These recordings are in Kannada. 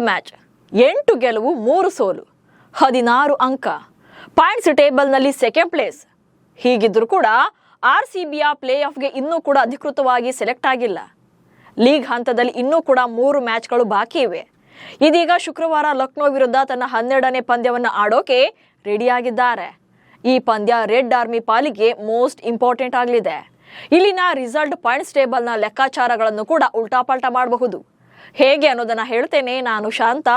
ಮ್ಯಾಚ್ 8 ಗೆಲುವು 3 ಸೋಲು 16 ಅಂಕ ಪಾಯಿಂಟ್ಸ್ ಟೇಬಲ್ನಲ್ಲಿ ಸೆಕೆಂಡ್ ಪ್ಲೇಸ್. ಹೀಗಿದ್ರೂ ಕೂಡ ಆರ್ಸಿಬಿಯ ಪ್ಲೇ ಆಫ್ಗೆ ಇನ್ನೂ ಕೂಡ ಅಧಿಕೃತವಾಗಿ ಸೆಲೆಕ್ಟ್ ಆಗಿಲ್ಲ. ಲೀಗ್ ಹಂತದಲ್ಲಿ ಇನ್ನೂ ಕೂಡ 3 ಮ್ಯಾಚ್ಗಳು ಬಾಕಿ ಇವೆ. ಇದೀಗ ಶುಕ್ರವಾರ ಲಕ್ನೋ ವಿರುದ್ಧ ತನ್ನ 12ನೇ ಪಂದ್ಯವನ್ನು ಆಡೋಕೆ ರೆಡಿಯಾಗಿದ್ದಾರೆ. ಈ ಪಂದ್ಯ ರೆಡ್ ಆರ್ಮಿ ಪಾಲಿಗೆ ಮೋಸ್ಟ್ ಇಂಪಾರ್ಟೆಂಟ್ ಆಗಲಿದೆ. ಇಲ್ಲಿನ ರಿಸಲ್ಟ್ ಪಾಯಿಂಟ್ಸ್ ಟೇಬಲ್ನ ಲೆಕ್ಕಾಚಾರಗಳನ್ನು ಕೂಡ ಉಲ್ಟಾಪಲ್ಟಾ ಮಾಡಬಹುದು. ಹೇಗೆ ಅನ್ನೋದನ್ನ ಹೇಳ್ತೇನೆ. ನಾನು ಶಾಂತ.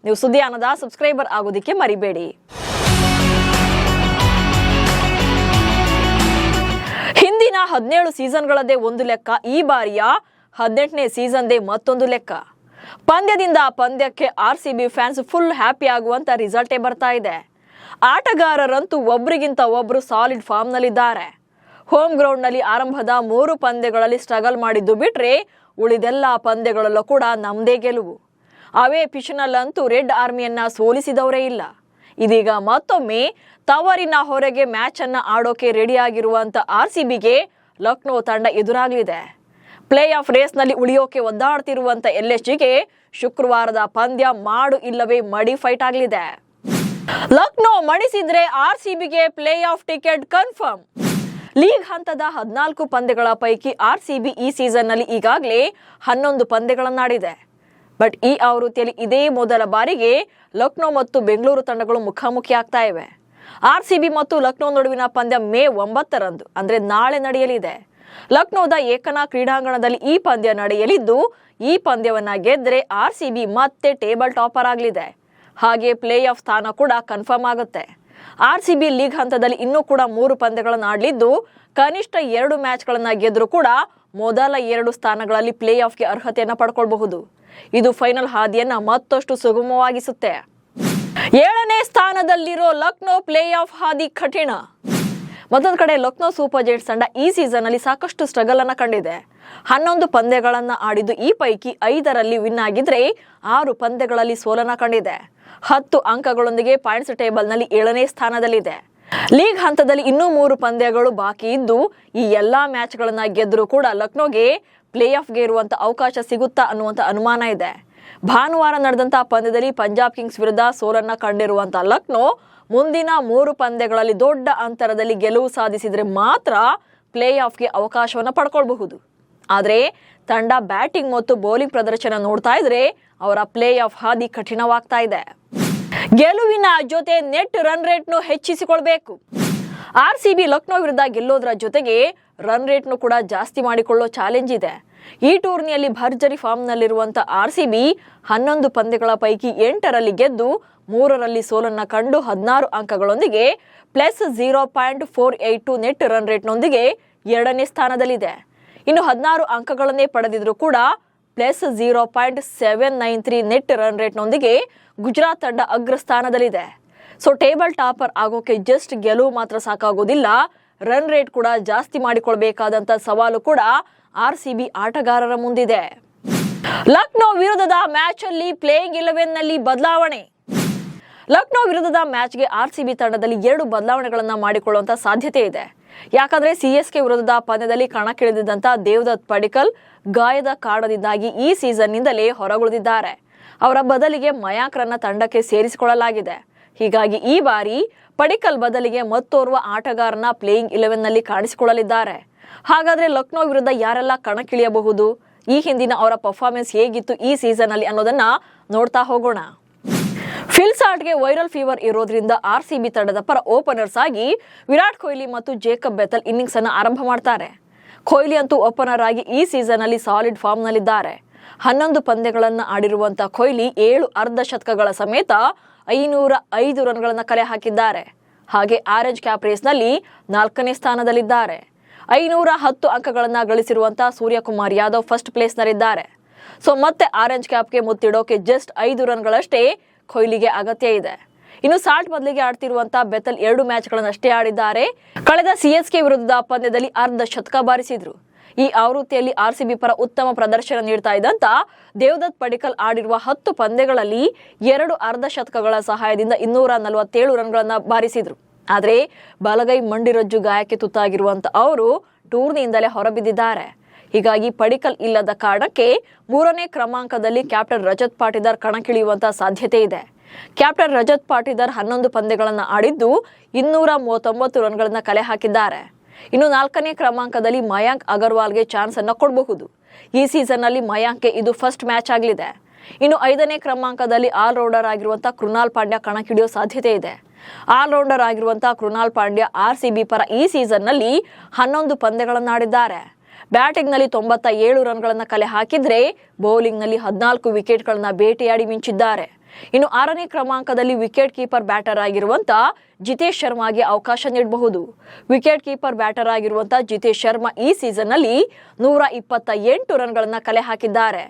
ನೀವು ಸುದ್ದಿ ಅನ್ನದ ಸಬ್ಸ್ಕ್ರೈಬರ್ ಆಗೋದಿಕ್ಕೆ ಮರಿಬೇಡಿ. ಹಿಂದಿನ 17 ಸೀಸನ್ಗಳದ್ದೇ ಒಂದು ಲೆಕ್ಕ, ಈ ಬಾರಿಯ 18ನೇ ಸೀಸನ್ದೇ ಮತ್ತೊಂದು ಲೆಕ್ಕ. ಪಂದ್ಯದಿಂದ ಪಂದ್ಯಕ್ಕೆ ಆರ್ಸಿಬಿ ಫ್ಯಾನ್ಸ್ ಫುಲ್ ಹ್ಯಾಪಿ ಆಗುವಂತ ರಿಸಲ್ಟೇ ಬರ್ತಾ ಇದೆ. ಆಟಗಾರರಂತೂ ಒಬ್ರಿಗಿಂತ ಒಬ್ರು ಸಾಲಿಡ್ ಫಾರ್ಮ್ ನಲ್ಲಿದ್ದಾರೆ. ಹೋಮ್ ಗ್ರೌಂಡ್ ನಲ್ಲಿ ಆರಂಭದ 3 ಪಂದ್ಯಗಳಲ್ಲಿ ಸ್ಟ್ರಗಲ್ ಮಾಡಿದ್ದು ಬಿಟ್ರೆ ಉಳಿದೆಲ್ಲ ಪಂದ್ಯಗಳಲ್ಲೂ ಕೂಡ ನಮ್ಮದೇ ಗೆಲುವು. ಅವೇ ಪಿಚ್ನಲ್ಲಂತೂ ರೆಡ್ ಆರ್ಮಿಯನ್ನ ಸೋಲಿಸಿದವರೇ ಇಲ್ಲ. ಇದೀಗ ಮತ್ತೊಮ್ಮೆ ತವರಿನ ಹೊರಗೆ ಮ್ಯಾಚ್ ಅನ್ನ ಆಡೋಕೆ ರೆಡಿಯಾಗಿರುವಂತ ಆರ್ಸಿಬಿಗೆ ಲಕ್ನೋ ತಂಡ ಎದುರಾಗಲಿದೆ. ಪ್ಲೇ ಆಫ್ ರೇಸ್ ನಲ್ಲಿ ಉಳಿಯೋಕೆ ಒದ್ದಾಡ್ತಿರುವಂತ ಎಲ್ಎಸ್ಜಿಗೆ ಶುಕ್ರವಾರದ ಪಂದ್ಯ ಮಾಡು ಇಲ್ಲವೇ ಮಡಿ ಫೈಟ್ ಆಗಲಿದೆ. ಲಕ್ನೋ ಮಣಿಸಿದ್ರೆ ಆರ್ಸಿಬಿಗೆ play off ticket confirm. League ಹಂತದ 14 ಪಂದ್ಯಗಳ ಪೈಕಿ ಆರ್ಸಿಬಿ ಈ ಸೀಸನ್ ನಲ್ಲಿ ಈಗಾಗಲೇ 11 ಪಂದ್ಯಗಳನ್ನಾಡಿದೆ. ಬಟ್ ಈ ಆವೃತ್ತಿಯಲ್ಲಿ ಇದೇ ಮೊದಲ ಬಾರಿಗೆ ಲಕ್ನೋ ಮತ್ತು ಬೆಂಗಳೂರು ತಂಡಗಳು ಮುಖಾಮುಖಿ ಆಗ್ತಾ ಇವೆ. ಆರ್ಸಿಬಿ ಮತ್ತು ಲಕ್ನೋ ನಡುವಿನ ಪಂದ್ಯ ಮೇ 9ರಂದು ಅಂದ್ರೆ ನಾಳೆ ನಡೆಯಲಿದೆ. ಲಕ್ನೋದ ಏಕನಾ ಕ್ರೀಡಾಂಗಣದಲ್ಲಿ ಈ ಪಂದ್ಯ ನಡೆಯಲಿದ್ದು, ಈ ಪಂದ್ಯವನ್ನ ಗೆದ್ರೆ ಆರ್ಸಿಬಿ ಮತ್ತೆ ಟೇಬಲ್ ಟಾಪರ್ ಆಗಲಿದೆ. ಹಾಗೆ ಪ್ಲೇ ಆಫ್ ಸ್ಥಾನ ಕೂಡ ಕನ್ಫರ್ಮ್ ಆಗುತ್ತೆ. ಆರ್ಸಿಬಿ ಲೀಗ್ ಹಂತದಲ್ಲಿ ಇನ್ನೂ ಕೂಡ 3 ಪಂದ್ಯಗಳನ್ನು ಆಡಲಿದ್ದು, ಕನಿಷ್ಠ 2 ಮ್ಯಾಚ್ಗಳನ್ನ ಗೆದ್ರೂ ಕೂಡ ಮೊದಲ 2 ಸ್ಥಾನಗಳಲ್ಲಿ ಪ್ಲೇ ಆಫ್ಗೆ ಅರ್ಹತೆಯನ್ನ ಪಡ್ಕೊಳ್ಬಹುದು. ಇದು ಫೈನಲ್ ಹಾದಿಯನ್ನ ಮತ್ತಷ್ಟು ಸುಗಮವಾಗಿಸುತ್ತೆ. 7ನೇ ಸ್ಥಾನದಲ್ಲಿರೋ ಲಕ್ನೋ ಪ್ಲೇ ಆಫ್ ಹಾದಿ ಕಠಿಣ. ಮತ್ತೊಂದು ಕಡೆ ಲಕ್ನೋ ಸೂಪರ್ ಜೈಂಟ್ಸ್ ತಂಡ ಈ ಸೀಸನ್ ಅಲ್ಲಿ ಸಾಕಷ್ಟು ಸ್ಟ್ರಗಲ್ ಅನ್ನ ಕಂಡಿದೆ. 11 ಪಂದ್ಯಗಳನ್ನ ಆಡಿದ್ದು, ಈ ಪೈಕಿ 5ರಲ್ಲಿ ವಿನ್ ಆಗಿದ್ರೆ 6 ಪಂದ್ಯಗಳಲ್ಲಿ ಸೋಲನ್ನ ಕಂಡಿದೆ. 10 ಅಂಕಗಳೊಂದಿಗೆ ಪಾಯಿಂಟ್ಸ್ ಟೇಬಲ್ ನಲ್ಲಿ 7ನೇ ಸ್ಥಾನದಲ್ಲಿದೆ. ಲೀಗ್ ಹಂತದಲ್ಲಿ ಇನ್ನೂ 3 ಪಂದ್ಯಗಳು ಬಾಕಿ ಇದ್ದು, ಈ ಎಲ್ಲಾ ಮ್ಯಾಚ್ಗಳನ್ನ ಗೆದ್ದರೂ ಕೂಡ ಲಕ್ನೋಗೆ ಪ್ಲೇ ಆಫ್ಗೆ ಇರುವಂತ ಅವಕಾಶ ಸಿಗುತ್ತಾ ಅನ್ನುವಂತ ಅನುಮಾನ ಇದೆ. ಭಾನುವಾರ ನಡೆದಂತಹ ಪಂದ್ಯದಲ್ಲಿ ಪಂಜಾಬ್ ಕಿಂಗ್ಸ್ ವಿರುದ್ಧ ಸೋಲನ್ನ ಕಂಡಿರುವಂತ ಲಕ್ನೋ ಮುಂದಿನ 3 ಪಂದ್ಯಗಳಲ್ಲಿ ದೊಡ್ಡ ಅಂತರದಲ್ಲಿ ಗೆಲುವು ಸಾಧಿಸಿದ್ರೆ ಮಾತ್ರ ಪ್ಲೇ ಆಫ್ಗೆ ಅವಕಾಶವನ್ನ ಪಡ್ಕೊಳ್ಬಹುದು. ಆದ್ರೆ ತಂಡ ಬ್ಯಾಟಿಂಗ್ ಮತ್ತು ಬೌಲಿಂಗ್ ಪ್ರದರ್ಶನ ನೋಡ್ತಾ ಇದ್ರೆ ಅವರ ಪ್ಲೇ ಆಫ್ ಹಾದಿ ಕಠಿಣವಾಗ್ತಾ ಇದೆ. ಗೆಲುವಿನ ಜೊತೆ ನೆಟ್ ರನ್ ರೇಟ್ನು ಹೆಚ್ಚಿಸಿಕೊಳ್ಬೇಕು. ಆರ್ಸಿಬಿ ಲಕ್ನೋ ವಿರುದ್ಧ ಗೆಲ್ಲೋದ್ರ ಜೊತೆಗೆ ರನ್ ರೇಟ್ನು ಕೂಡ ಜಾಸ್ತಿ ಮಾಡಿಕೊಳ್ಳೋ ಚಾಲೆಂಜ್ ಇದೆ. ಈ ಟೂರ್ನಿಯಲ್ಲಿ ಭರ್ಜರಿ ಫಾರ್ಮ್ ನಲ್ಲಿರುವಂತ ಆರ್ಸಿಬಿ 11 ಪಂದ್ಯಗಳ ಪೈಕಿ 8ರಲ್ಲಿ ಗೆದ್ದು 3ರಲ್ಲಿ ಸೋಲನ್ನ ಕಂಡು 16 ಅಂಕಗಳೊಂದಿಗೆ ಪ್ಲಸ್ 0.482 ನೆಟ್ ರನ್ ರೇಟ್ನೊಂದಿಗೆ 2ನೇ ಸ್ಥಾನದಲ್ಲಿದೆ. ಇನ್ನು 16 ಅಂಕಗಳನ್ನೇ ಪಡೆದಿದ್ರು ಕೂಡ ಪ್ಲಸ್ 0.793 ನೆಟ್ ರನ್ ರೇಟ್ನೊಂದಿಗೆ ಗುಜರಾತ್ ತಂಡ ಅಗ್ರಸ್ಥಾನದಲ್ಲಿದೆ. ಸೊ ಟೇಬಲ್ ಟಾಪರ್ ಆಗೋಕೆ ಜಸ್ಟ್ ಗೆಲುವು ಮಾತ್ರ ಸಾಕಾಗೋದಿಲ್ಲ, ರನ್ ರೇಟ್ ಕೂಡ ಜಾಸ್ತಿ ಮಾಡಿಕೊಳ್ಬೇಕಾದಂತ ಸವಾಲು ಕೂಡ ಆರ್ಸಿಬಿ ಆಟಗಾರರ ಮುಂದಿದೆ. ಲಕ್ನೋ ವಿರುದ್ಧದ ಮ್ಯಾಚ್ ಅಲ್ಲಿ ಪ್ಲೇಯಿಂಗ್ 11 ನಲ್ಲಿ ಬದಲಾವಣೆ. ಲಕ್ನೋ ವಿರುದ್ಧದ ಮ್ಯಾಚ್ಗೆ ಆರ್ಸಿಬಿ ತಂಡದಲ್ಲಿ 2 ಬದಲಾವಣೆಗಳನ್ನ ಮಾಡಿಕೊಳ್ಳುವಂತ ಸಾಧ್ಯತೆ ಇದೆ. ಯಾಕಂದ್ರೆ ಸಿಎಸ್ಕೆ ವಿರುದ್ಧದ ಪಂದ್ಯದಲ್ಲಿ ಕಣಕ್ಕಿಳಿದಿದ್ದಂತ ದೇವದತ್ ಪಡಿಕ್ಕಲ್ ಗಾಯದ ಕಾರಣದಿಂದಾಗಿ ಈ ಸೀಸನ್ ನಿಂದಲೇ ಹೊರಗುಳಿದಿದ್ದಾರೆ. ಅವರ ಬದಲಿಗೆ ಮಯಾಂಕ್ ರನ್ನ ತಂಡಕ್ಕೆ ಸೇರಿಸಿಕೊಳ್ಳಲಾಗಿದೆ. ಹೀಗಾಗಿ ಈ ಬಾರಿ ಪಡಿಕ್ಕಲ್ ಬದಲಿಗೆ ಮತ್ತೋರ್ವ ಆಟಗಾರನ ಪ್ಲೇಯಿಂಗ್ 11 ನಲ್ಲಿ ಕಾಣಿಸಿಕೊಳ್ಳಲಿದ್ದಾರೆ. ಹಾಗಾದ್ರೆ ಲಕ್ನೋ ವಿರುದ್ಧ ಯಾರೆಲ್ಲ ಕಣಕ್ಕಿಳಿಯಬಹುದು, ಈ ಹಿಂದಿನ ಅವರ ಪರ್ಫಾರ್ಮೆನ್ಸ್ ಹೇಗಿತ್ತು ಈ ಸೀಸನ್ ಅಲ್ಲಿ ಅನ್ನೋದನ್ನ ನೋಡ್ತಾ ಹೋಗೋಣ. ಫಿಲ್ ಸಾಲ್ಟ್ಗೆ ವೈರಲ್ ಫೀವರ್ ಇರೋದ್ರಿಂದ ಆರ್ಸಿಬಿ ತಂಡದ ಪರ ಓಪನರ್ಸ್ ಆಗಿ ವಿರಾಟ್ ಕೊಹ್ಲಿ ಮತ್ತು ಜೇಕಬ್ ಬೆಥಲ್ ಇನ್ನಿಂಗ್ಸ್ ಅನ್ನು ಆರಂಭ ಮಾಡ್ತಾರೆ. ಕೊಹ್ಲಿ ಅಂತೂ ಓಪನರ್ ಆಗಿ ಈ ಸೀಸನ್ ಅಲ್ಲಿ ಸಾಲಿಡ್ ಫಾರ್ಮ್ ನಲ್ಲಿದ್ದಾರೆ. 11 ಪಂದ್ಯಗಳನ್ನ ಆಡಿರುವಂತ ಕೊಹ್ಲಿ 7 ಅರ್ಧ ಶತಕಗಳ ಸಮೇತ 505 ರನ್ಗಳನ್ನ ಕಲೆ ಹಾಕಿದ್ದಾರೆ. ಹಾಗೆ ಆರೆಂಜ್ ಕ್ಯಾಪ್ ರೇಸ್ ನಲ್ಲಿ 4ನೇ ಸ್ಥಾನದಲ್ಲಿದ್ದಾರೆ. 510 ಅಂಕಗಳನ್ನ ಗಳಿಸಿರುವಂತ ಸೂರ್ಯಕುಮಾರ್ ಯಾದವ್ ಫಸ್ಟ್ ಪ್ಲೇಸ್ ನಲ್ಲಿದ್ದಾರೆ. ಸೊ ಮತ್ತೆ ಆರೆಂಜ್ ಕ್ಯಾಪ್ಗೆ ಮುತ್ತಿಡೋಕೆ ಜಸ್ಟ್ 5 ರನ್ಗಳಷ್ಟೇ ಕೊಹ್ಲಿಗೆ ಅಗತ್ಯ ಇದೆ. ಇನ್ನು ಸಾಲ್ಟ್ ಬದಲಿಗೆ ಆಡ್ತಿರುವಂತ ಬೆಥಲ್ 2 ಮ್ಯಾಚ್ಗಳನ್ನಷ್ಟೇ ಆಡಿದ್ದಾರೆ. ಕಳೆದ ಸಿಎಸ್ಕೆ ವಿರುದ್ಧದ ಪಂದ್ಯದಲ್ಲಿ ಅರ್ಧ ಶತಕ ಬಾರಿಸಿದ್ರು. ಈ ಆವೃತ್ತಿಯಲ್ಲಿ ಆರ್ಸಿಬಿ ಪರ ಉತ್ತಮ ಪ್ರದರ್ಶನ ನೀಡ್ತಾ ಇದ್ದಂತ ದೇವದತ್ ಪಡಿಕ್ಕಲ್ ಆಡಿರುವ 10 ಪಂದ್ಯಗಳಲ್ಲಿ 2 ಅರ್ಧ ಶತಕಗಳ ಸಹಾಯದಿಂದ 247 ರನ್ಗಳನ್ನ ಬಾರಿಸಿದ್ರು. ಆದ್ರೆ ಬಲಗೈ ಮಂಡಿರಜ್ಜು ಗಾಯಕ್ಕೆ ತುತ್ತಾಗಿರುವಂತ ಅವರು ಟೂರ್ನಿಯಿಂದಲೇ ಹೊರಬಿದ್ದಿದ್ದಾರೆ. ಹೀಗಾಗಿ ಪಡಿಕಲ್ ಇಲ್ಲದ ಕಾರಣಕ್ಕೆ 3ನೇ ಕ್ರಮಾಂಕದಲ್ಲಿ ಕ್ಯಾಪ್ಟನ್ ರಜತ್ ಪಾಟಿದಾರ್ ಕಣಕ್ಕಿಳಿಯುವಂತ ಸಾಧ್ಯತೆ ಇದೆ. ಕ್ಯಾಪ್ಟನ್ ರಜತ್ ಪಾಟಿದಾರ್ 11 ಪಂದ್ಯಗಳನ್ನು ಆಡಿದ್ದು 239 ರನ್ಗಳನ್ನ ಕಲೆ ಹಾಕಿದ್ದಾರೆ. ಇನ್ನು 4ನೇ ಕ್ರಮಾಂಕದಲ್ಲಿ ಮಯಾಂಕ್ ಅಗರ್ವಾಲ್ಗೆ ಚಾನ್ಸ್ ಅನ್ನು ಕೊಡಬಹುದು. ಈ ಸೀಸನ್ ನಲ್ಲಿ ಮಯಾಂಕ್ಗೆ ಇದು ಫಸ್ಟ್ ಮ್ಯಾಚ್ ಆಗಲಿದೆ. ಇನ್ನು 5ನೇ ಕ್ರಮಾಂಕದಲ್ಲಿ ಆಲ್ರೌಂಡರ್ ಆಗಿರುವಂತಹ ಕೃನಾಲ್ ಪಾಂಡ್ಯ ಕಣಕ್ಕಿಳಿಯೋ ಸಾಧ್ಯತೆ ಇದೆ. ಆಲ್ರೌಂಡರ್ ಆಗಿರುವಂತಹ ಕೃನಾಲ್ ಪಾಂಡ್ಯ RCB ಪರ ಈ ಸೀಸನ್ ನಲ್ಲಿ 11 ಪಂದ್ಯಗಳನ್ನು ಆಡಿದ್ದಾರೆ. ಬ್ಯಾಟಿಂಗ್ ನಲ್ಲಿ 97 ರನ್ಗಳನ್ನ ಕಲೆ ಹಾಕಿದ್ರೆ ಬೌಲಿಂಗ್ ನಲ್ಲಿ 14 ವಿಕೆಟ್ಗಳನ್ನ ಬೇಟೆಯಾಡಿ ಮಿಂಚಿದ್ದಾರೆ. ಇನ್ನು 6ನೇ ಕ್ರಮಾಂಕದಲ್ಲಿ ವಿಕೆಟ್ ಕೀಪರ್ ಬ್ಯಾಟರ್ ಆಗಿರುವಂತ ಜಿತೇಶ್ ಶರ್ಮಾಗೆ ಅವಕಾಶ ನೀಡಬಹುದು. ವಿಕೆಟ್ ಕೀಪರ್ ಬ್ಯಾಟರ್ ಆಗಿರುವಂತ ಜಿತೇಶ್ ಶರ್ಮಾ ಈ ಸೀಸನ್ ನಲ್ಲಿ 128 ರನ್ಗಳನ್ನ ಕಲೆ ಹಾಕಿದ್ದಾರೆ.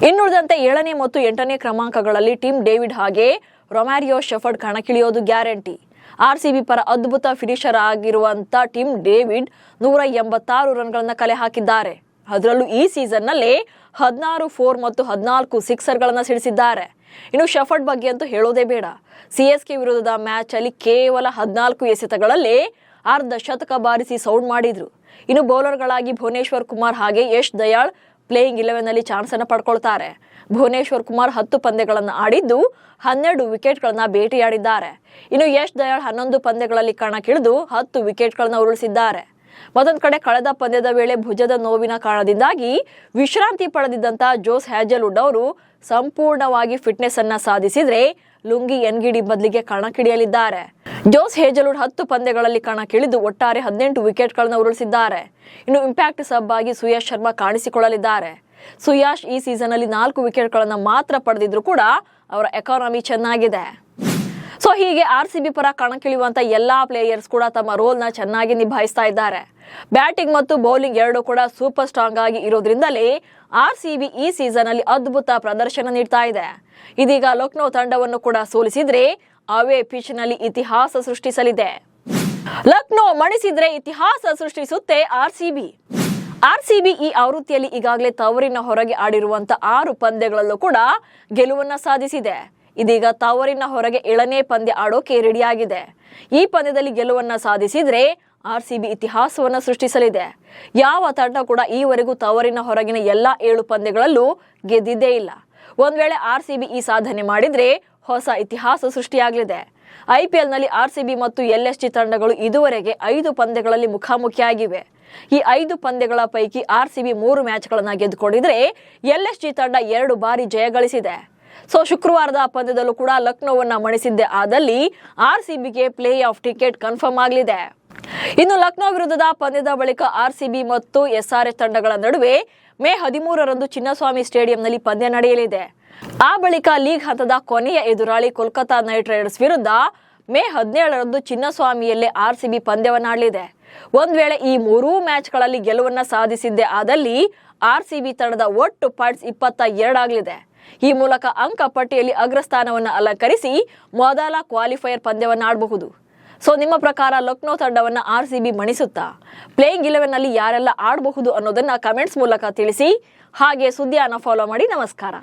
ಇನ್ನುಳಿದಂತೆ 7ನೇ ಮತ್ತು 8ನೇ ಕ್ರಮಾಂಕಗಳಲ್ಲಿ ಟಿಮ್ ಡೇವಿಡ್ ಹಾಗೆ ರೊಮ್ಯಾರಿಯೋ ಶೆಫರ್ಡ್ ಕಣಕ್ಕಿಳಿಯೋದು ಗ್ಯಾರಂಟಿ. RCB ಪರ ಅದ್ಭುತ ಫಿನಿಷರ್ ಆಗಿರುವಂತ ಟಿಮ್ ಡೇವಿಡ್ 186 ರನ್ಗಳನ್ನ ಕಲೆ ಹಾಕಿದ್ದಾರೆ. ಅದರಲ್ಲೂ ಈ ಸೀಸನ್ ನಲ್ಲೇ 16 4 ಮತ್ತು 14 ಸಿಕ್ಸರ್ಗಳನ್ನ ಸಿಡಿಸಿದ್ದಾರೆ. ಇನ್ನು ಶೆಫರ್ಡ್ ಬಗ್ಗೆ ಅಂತೂ ಹೇಳೋದೇ ಬೇಡ. CSK ವಿರುದ್ಧದ ಮ್ಯಾಚ್ ಅಲ್ಲಿ ಕೇವಲ 14 ಎಸೆತಗಳಲ್ಲೇ ಅರ್ಧ ಶತಕ ಬಾರಿಸಿ ಸೌಂಡ್ ಮಾಡಿದ್ರು. ಇನ್ನು ಬೌಲರ್ಗಳಾಗಿ ಭುವನೇಶ್ವರ್ ಕುಮಾರ್ ಹಾಗೆ ಯಶ್ ದಯಾಳ್ ಪ್ಲೇಯಿಂಗ್ 11 ನಲ್ಲಿ ಚಾನ್ಸ್ ಅನ್ನು ಪಡ್ಕೊಳ್ತಾರೆ. ಭುವನೇಶ್ವರ್ ಕುಮಾರ್ 10 ಪಂದ್ಯಗಳನ್ನು ಆಡಿದ್ದು 12 ವಿಕೆಟ್ಗಳನ್ನ ಬೇಟೆಯಾಡಿದ್ದಾರೆ. ಇನ್ನು ಯಶ್ ದಯಾಳ್ 11 ಪಂದ್ಯಗಳಲ್ಲಿ ಕಣಕ್ಕಿಳಿದು 10 ವಿಕೆಟ್ಗಳನ್ನ ಉರುಳಿಸಿದ್ದಾರೆ. ಮತ್ತೊಂದು ಕಡೆ ಕಳೆದ ಪಂದ್ಯದ ವೇಳೆ ಭುಜದ ನೋವಿನ ಕಾರಣದಿಂದಾಗಿ ವಿಶ್ರಾಂತಿ ಪಡೆದಿದ್ದಂತ ಜೋಸ್ ಹ್ಯಾಜಲ್ವುಡ್ ಅವರು ಸಂಪೂರ್ಣವಾಗಿ ಫಿಟ್ನೆಸ್ ಅನ್ನ ಸಾಧಿಸಿದ್ರೆ ಲುಂಗಿ ಎನ್ಗಿಡಿ ಬದಲಿಗೆ ಕಣಕ್ಕಿಳಿಯಲಿದ್ದಾರೆ. ಜೋಸ್ ಹೇಜಲ್ವುಡ್ 10 ಪಂದ್ಯಗಳಲ್ಲಿ ಕಣಕ್ಕಿಳಿದು ಒಟ್ಟಾರೆ 18 ವಿಕೆಟ್ಗಳನ್ನ ಉರುಳಿಸಿದ್ದಾರೆ. ಇನ್ನು ಇಂಪ್ಯಾಕ್ಟ್ ಸಬ್ ಆಗಿ ಸುಯಾಶ್ ಶರ್ಮಾ ಕಾಣಿಸಿಕೊಳ್ಳಲಿದ್ದಾರೆ. ಸುಯಾಶ್ ಈ ಸೀಸನ್ ಅಲ್ಲಿ 4 ವಿಕೆಟ್ಗಳನ್ನ ಮಾತ್ರ ಪಡೆದಿದ್ರು ಕೂಡ ಅವರ ಎಕಾನಮಿ ಚೆನ್ನಾಗಿದೆ. ಸೊ ಹೀಗೆ RCB ಪರ ಕಣಕ್ಕಿಳಿಯುವಂತ ಎಲ್ಲಾ ಪ್ಲೇಯರ್ಸ್ ಕೂಡ ತಮ್ಮ ರೋಲ್ ನ ಚೆನ್ನಾಗಿ ನಿಭಾಯಿಸ್ತಾ ಇದ್ದಾರೆ. ಬ್ಯಾಟಿಂಗ್ ಮತ್ತು ಬೌಲಿಂಗ್ ಎರಡೂ ಕೂಡ ಸೂಪರ್ ಸ್ಟ್ರಾಂಗ್ ಆಗಿ ಇರೋದ್ರಿಂದಲೇ RCB ಈ ಸೀಸನ್ ಅಲ್ಲಿ ಅದ್ಭುತ ಪ್ರದರ್ಶನ ನೀಡ್ತಾ ಇದೆ. ಇದೀಗ ಲಕ್ನೋ ತಂಡವನ್ನು ಕೂಡ ಸೋಲಿಸಿದ್ರೆ ಅವೇ ಪಿಚ್ ನಲ್ಲಿ ಇತಿಹಾಸ ಸೃಷ್ಟಿಸಲಿದೆ. ಲಕ್ನೋ ಮಣಿಸಿದ್ರೆ ಇತಿಹಾಸ ಸೃಷ್ಟಿಸುತ್ತೆ RCB ಈ ಆವೃತ್ತಿಯಲ್ಲಿ ಈಗಾಗಲೇ ತವರಿನ ಹೊರಗೆ ಆಡಿರುವಂತ 6 ಪಂದ್ಯಗಳಲ್ಲೂ ಕೂಡ ಗೆಲುವನ್ನ ಸಾಧಿಸಿದೆ. ಇದೀಗ ತವರಿನ ಹೊರಗೆ 7ನೇ ಪಂದ್ಯ ಆಡೋಕೆ ರೆಡಿಯಾಗಿದೆ. ಈ ಪಂದ್ಯದಲ್ಲಿ ಗೆಲುವನ್ನ ಸಾಧಿಸಿದ್ರೆ RCB ಇತಿಹಾಸವನ್ನ ಸೃಷ್ಟಿಸಲಿದೆ. ಯಾವ ತಂಡ ಕೂಡ ಈವರೆಗೂ ತವರಿನ ಹೊರಗಿನ ಎಲ್ಲಾ 7 ಪಂದ್ಯಗಳಲ್ಲೂ ಗೆದ್ದಿದ್ದೇ ಇಲ್ಲ. ಒಂದ್ ವೇಳೆ RCB ಈ ಸಾಧನೆ ಮಾಡಿದ್ರೆ ಹೊಸ ಇತಿಹಾಸ ಸೃಷ್ಟಿಯಾಗಲಿದೆ. IPL ನಲ್ಲಿ RCB ಮತ್ತು LSG ತಂಡಗಳು ಇದುವರೆಗೆ 5 ಪಂದ್ಯಗಳಲ್ಲಿ ಮುಖಾಮುಖಿಯಾಗಿವೆ. ಈ 5 ಪಂದ್ಯಗಳ ಪೈಕಿ RCB 3 ಮ್ಯಾಚ್ಗಳನ್ನ ಗೆದ್ದುಕೊಂಡಿದ್ರೆ LSG ತಂಡ 2 ಬಾರಿ ಜಯ ಗಳಿಸಿದೆ. ಸೊ ಶುಕ್ರವಾರದ ಪಂದ್ಯದಲ್ಲೂ ಕೂಡ ಲಕ್ನೋವನ್ನ ಮಣಿಸಿದ್ದೆ ಆದಲ್ಲಿ RCBಗೆ ಪ್ಲೇ ಆಫ್ ಟಿಕೆಟ್ ಕನ್ಫರ್ಮ್ ಆಗಲಿದೆ. ಇನ್ನು ಲಕ್ನೋ ವಿರುದ್ಧದ ಪಂದ್ಯದ ಬಳಿಕ RCB ಮತ್ತು SRH ತಂಡಗಳ ನಡುವೆ ಮೇ 13ರಂದು ಚಿನ್ನಸ್ವಾಮಿ ಸ್ಟೇಡಿಯಂನಲ್ಲಿ ಪಂದ್ಯ ನಡೆಯಲಿದೆ. ಆ ಬಳಿಕ ಲೀಗ್ ಹಂತದ ಕೊನೆಯ ಎದುರಾಳಿ ಕೋಲ್ಕತಾ ನೈಟ್ ರೈಡರ್ಸ್ ವಿರುದ್ಧ ಮೇ 17ರಂದು ಚಿನ್ನಸ್ವಾಮಿಯಲ್ಲೇ RCB ಪಂದ್ಯವನ್ನಾಡಲಿದೆ. ಒಂದ್ ವೇಳೆ ಈ 3 ಮ್ಯಾಚ್ಗಳಲ್ಲಿ ಗೆಲುವನ್ನ ಸಾಧಿಸಿದ್ದೆ ಆದಲ್ಲಿ RCB ತಂಡದ ಒಟ್ಟು ಪಾಯಿಂಟ್ಸ್ 22 ಆಗಲಿದೆ. ಈ ಮೂಲಕ ಅಂಕ ಪಟ್ಟಿಯಲ್ಲಿ ಅಗ್ರಸ್ಥಾನವನ್ನು ಅಲಂಕರಿಸಿ ಮೊದಲ ಕ್ವಾಲಿಫೈಯರ್ ಪಂದ್ಯವನ್ನು ಆಡಬಹುದು. ಸೊ ನಿಮ್ಮ ಪ್ರಕಾರ ಲಕ್ನೋ ತಂಡವನ್ನ RCB ಮಣಿಸುತ್ತಾ? ಪ್ಲೇಯಿಂಗ್ 11 ನಲ್ಲಿ ಯಾರೆಲ್ಲ ಆಡಬಹುದು ಅನ್ನೋದನ್ನ ಕಮೆಂಟ್ಸ್ ಮೂಲಕ ತಿಳಿಸಿ. ಹಾಗೆ ಸುದ್ದಿಯನ್ನು ಫಾಲೋ ಮಾಡಿ. ನಮಸ್ಕಾರ.